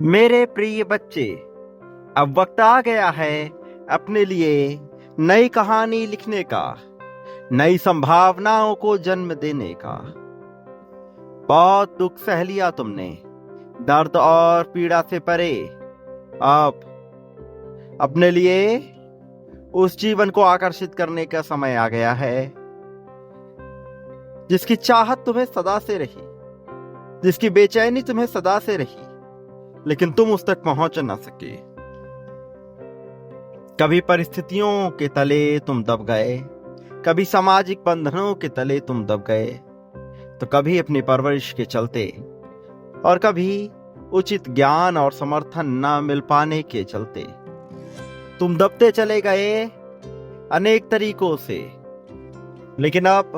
मेरे प्रिय बच्चे, अब वक्त आ गया है अपने लिए नई कहानी लिखने का, नई संभावनाओं को जन्म देने का। बहुत दुख सह लिया तुमने, दर्द और पीड़ा से परे। अब अपने लिए उस जीवन को आकर्षित करने का समय आ गया है जिसकी चाहत तुम्हें सदा से रही, जिसकी बेचैनी तुम्हें सदा से रही, लेकिन तुम उस तक पहुंच न सके। कभी परिस्थितियों के तले तुम दब गए, कभी सामाजिक बंधनों के तले तुम दब गए, तो कभी अपनी परवरिश के चलते, और कभी उचित ज्ञान और समर्थन न मिल पाने के चलते तुम दबते चले गए अनेक तरीकों से। लेकिन अब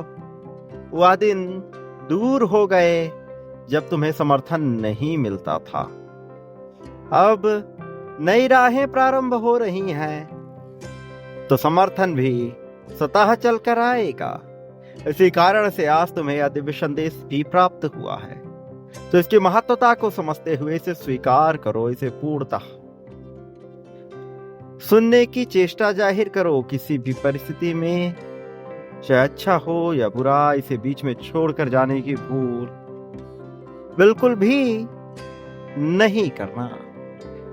वह दिन दूर हो गए जब तुम्हें समर्थन नहीं मिलता था। अब नई राहें प्रारंभ हो रही हैं, तो समर्थन भी स्वतः चलकर आएगा। इसी कारण से आज तुम्हें यह दिव्य संदेश भी प्राप्त हुआ है, तो इसकी महत्वता को समझते हुए इसे स्वीकार करो, इसे पूर्णतः सुनने की चेष्टा जाहिर करो। किसी भी परिस्थिति में, चाहे अच्छा हो या बुरा, इसे बीच में छोड़कर जाने की भूल बिल्कुल भी नहीं करना।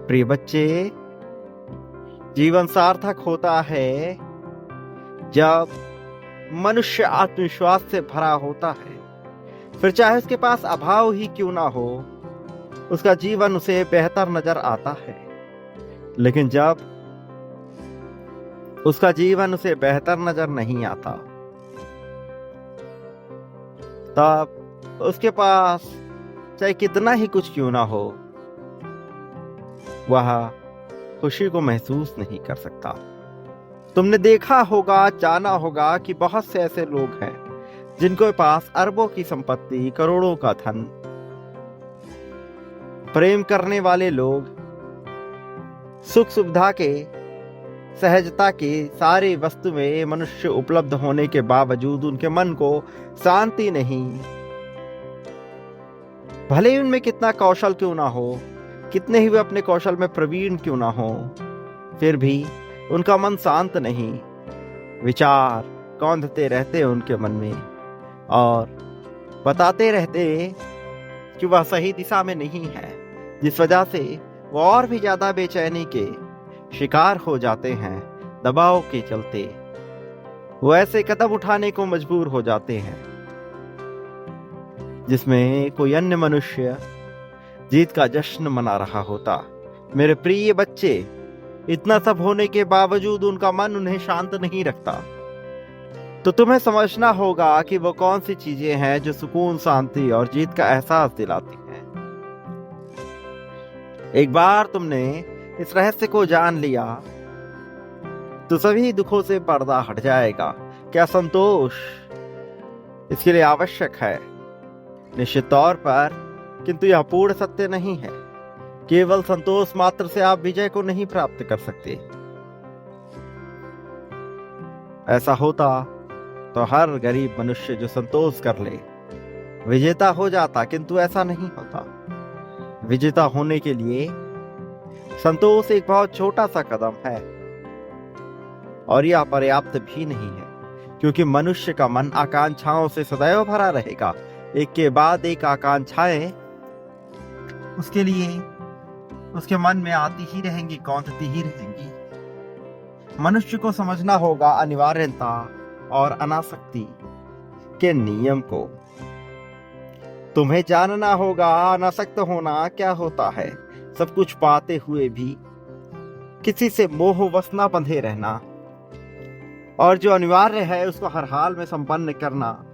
प्रिय बच्चे, जीवन सार्थक होता है जब मनुष्य आत्मविश्वास से भरा होता है। फिर चाहे उसके पास अभाव ही क्यों ना हो, उसका जीवन उसे बेहतर नजर आता है। लेकिन जब उसका जीवन उसे बेहतर नजर नहीं आता, तब उसके पास चाहे कितना ही कुछ क्यों ना हो, वह खुशी को महसूस नहीं कर सकता। तुमने देखा होगा, जाना होगा कि बहुत से ऐसे लोग हैं जिनके पास अरबों की संपत्ति, करोड़ों का धन, प्रेम करने वाले लोग, सुख सुविधा के, सहजता के सारे वस्तु में मनुष्य उपलब्ध होने के बावजूद उनके मन को शांति नहीं। भले ही उनमें कितना कौशल क्यों ना हो, कितने ही वे अपने कौशल में प्रवीण क्यों ना हो, फिर भी उनका मन शांत नहीं। विचार कौंधते रहते उनके मन में और बताते रहते कि वह सही दिशा में नहीं है, जिस वजह से वो और भी ज्यादा बेचैनी के शिकार हो जाते हैं। दबाव के चलते वो ऐसे कदम उठाने को मजबूर हो जाते हैं जिसमें कोई अन्य मनुष्य जीत का जश्न मना रहा होता। मेरे प्रिय बच्चे, इतना सब होने के बावजूद उनका मन उन्हें शांत नहीं रखता। तो तुम्हें समझना होगा कि वो कौन सी चीजें हैं जो सुकून, शांति और जीत का एहसास दिलाती हैं। एक बार तुमने इस रहस्य को जान लिया तो सभी दुखों से पर्दा हट जाएगा। क्या संतोष इसके लिए आवश्यक है? निश्चित तौर पर, किंतु यह पूर्ण सत्य नहीं है। केवल संतोष मात्र से आप विजय को नहीं प्राप्त कर सकते। ऐसा होता तो हर गरीब मनुष्य जो संतोष कर ले विजेता हो जाता, किंतु ऐसा नहीं होता। विजेता होने के लिए संतोष एक बहुत छोटा सा कदम है, और यह पर्याप्त भी नहीं है, क्योंकि मनुष्य का मन आकांक्षाओं से सदैव भरा रहेगा। एक के बाद एक आकांक्षाएं उसके लिए उसके मन में आती ही रहेंगी, कौंधती ही रहेंगी। मनुष्य को समझना होगा अनिवार्यता और अनासक्ति के नियम को। तुम्हें जानना होगा अनासक्त होना क्या होता है। सब कुछ पाते हुए भी किसी से मोहवश न बंधे रहना, और जो अनिवार्य है उसको हर हाल में संपन्न करना,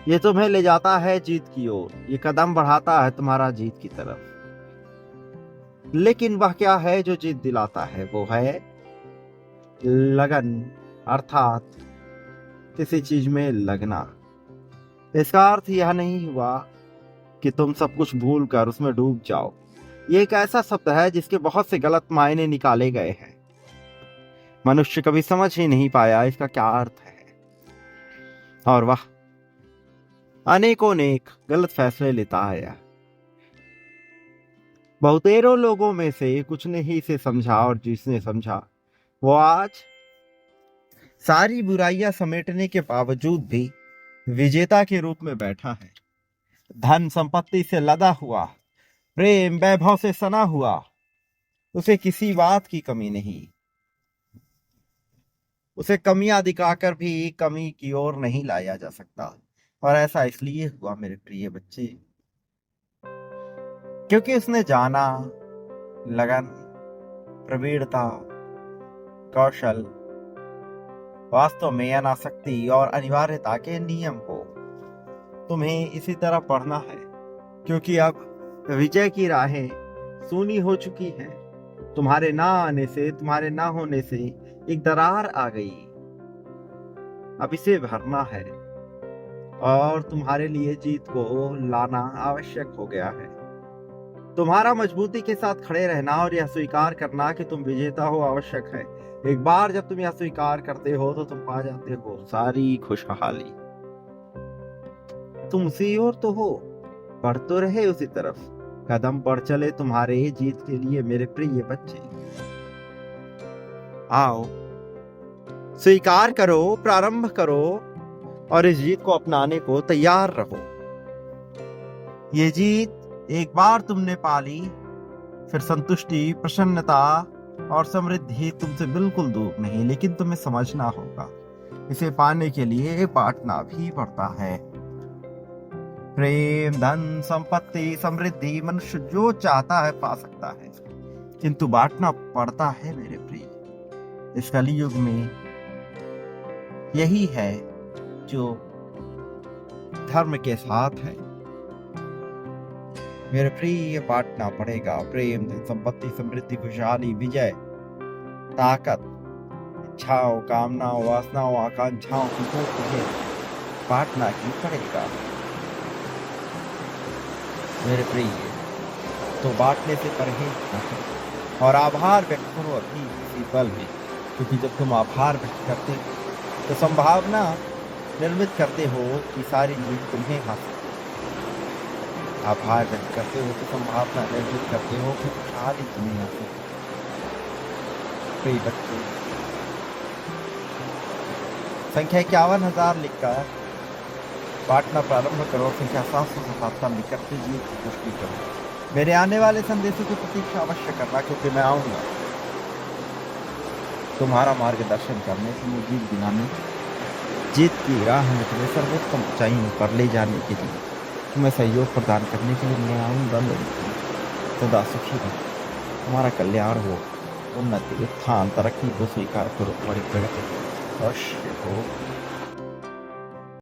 ये तुम्हें ले जाता है जीत की ओर। ये कदम बढ़ाता है तुम्हारा जीत की तरफ। लेकिन वह क्या है जो जीत दिलाता है? वो है लगन, अर्थात किसी चीज में लगना। इसका अर्थ यह नहीं हुआ कि तुम सब कुछ भूल कर उसमें डूब जाओ। ये एक ऐसा शब्द है जिसके बहुत से गलत मायने निकाले गए हैं। मनुष्य कभी समझ ही नहीं पाया इसका क्या अर्थ है, और वह अनेकों नेक गलत फैसले लेता आया। बहुतेरों लोगों में से कुछ ने ही इसे समझा, और जिसने समझा वो आज सारी बुराइयां समेटने के बावजूद भी विजेता के रूप में बैठा है। धन संपत्ति से लदा हुआ, प्रेम वैभव से सना हुआ, उसे किसी बात की कमी नहीं। उसे कमियां दिखाकर भी कमी की ओर नहीं लाया जा सकता। और ऐसा इसलिए हुआ मेरे प्रिय बच्चे, क्योंकि उसने जाना लगन, प्रवीणता, कौशल, वास्तव में अनासक्ति और अनिवार्यता के नियम को। तुम्हें इसी तरह पढ़ना है, क्योंकि अब विजय की राहें सूनी हो चुकी हैं। तुम्हारे ना आने से, तुम्हारे ना होने से एक दरार आ गई। अब इसे भरना है और तुम्हारे लिए जीत को लाना आवश्यक हो गया है। तुम्हारा मजबूती के साथ खड़े रहना और यह स्वीकार करना कि तुम विजेता हो आवश्यक है। एक बार जब तुम यह स्वीकार करते हो तो तुम पा जाते हो सारी खुशहाली। तुम उसी ओर तो हो, बढ़ तो रहे उसी तरफ, कदम बढ़ चले तुम्हारे जीत के लिए मेरे प्रिय बच्चे। आओ, स्वीकार करो, प्रारंभ करो और इस जीत को अपनाने को तैयार रहो। ये जीत एक बार तुमने पा ली, फिर संतुष्टि, प्रसन्नता और समृद्धि तुमसे बिल्कुल दूर नहीं, लेकिन तुम्हें समझना होगा इसे पाने के लिए बांटना भी पड़ता है। प्रेम, धन, संपत्ति, समृद्धि मनुष्य जो चाहता है पा सकता है, किंतु बांटना पड़ता है मेरे प्रिय। इस कलयुग में यही है जो धर्म के साथ है मेरे प्रिय। बांटना पड़ेगा। प्रेम, धन, संपत्ति, समृद्धि, खुशहाली, विजय, ताकत, इच्छाओं, कामनाओं, वासनाओं, आकांक्षाओं की को तुझे बांटना ही पड़ेगा मेरे प्रिय। तो बांटने से परहेज करो और आभार व्यक्त करो अभी इसी पल में, क्योंकि जब तुम आभार व्यक्त करते हो तो संभावना निर्मित करते हो कि सारी जीत तुम्हें हासिल। आभार व्यक्त करते हो तो संभावना निर्मित करते हो कि खुशहाली तुम्हें हासिल। प्रिय बच्चे, संख्या 51,000 लिखकर बांटना प्रारंभ करो। संख्या 777 लिखकर जीत की पुष्टि करो। मेरे आने वाले संदेशों की प्रतीक्षा अवश्य करना, क्योंकि मैं आऊंगा तुम्हारा मार्गदर्शन करने, तुम्हें जीत दिलाने, जीत की राह में तुम्हें सर्वोत्तम ऊंचाइयों पर ले जाने के लिए, तुम्हें सहयोग प्रदान करने के लिए मैं आऊंगा। सदा सुखी रहो, तुम्हारा कल्याण हो, उन्नति, उत्थान, तरक्की को स्वीकार करो, बड़ी प्रगति अवश्य हो।